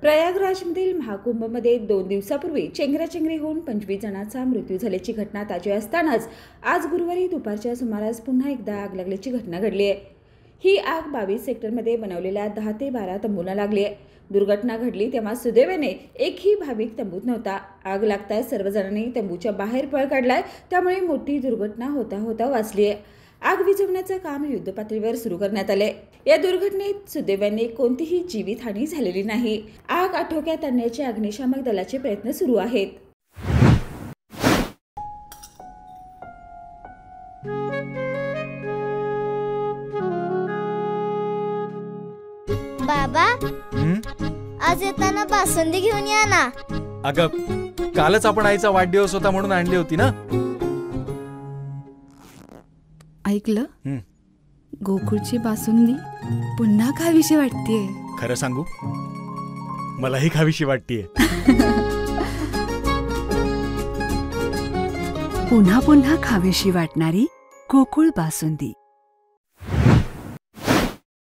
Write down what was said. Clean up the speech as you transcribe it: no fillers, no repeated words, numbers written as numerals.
प्रयागराजमधील महाकुंभमध्ये 2 दिवसापूर्वी चेंगराचेंगरी होऊन 25 जणांचा मृत्यू झाल्याची घटना ताजी असतानाच आज गुरुवारी दुपारच्या सुमारास पुन्हा एकदा आग लागल्याची घटना घडली आहे। ही आग 22 सेक्टरमध्ये बनवलेल्या 10 ते 12 तंबूंना लागली आहे। दुर्घटना घडली तेव्हा सुदैवाने एकही भाविक तंबूत नव्हता। आग लागताच सर्वजणांनी तंबूच्या बाहेर पळ काढलाय, त्यामुळे मोठी दुर्घटना होता वाचली आहे। आग विझवण्याचं काम युद्धपातळीवर सुरू करण्यात आले। या दुर्घटनेत सुदैवाने कोणतीही जीवितहानी झालेली नाही। आग आटोक्यात आणण्याचे अग्निशामक दलाचे प्रयत्न सुरू आहेत। बाबा, आज येताना बासुंदी घेऊन या ना। अगं, कालच आपण आईचा वाढदिवस होता म्हणून आणली होती ना। ऐकलं, गोकुळची बासुंदी पुन्हा खावीशी वाटतेय। खरं सांगू, मलाही खावीशी वाटतेय। पुन्हा पुन्हा खावीशी वाटणारी गोकुळ बासुंदी।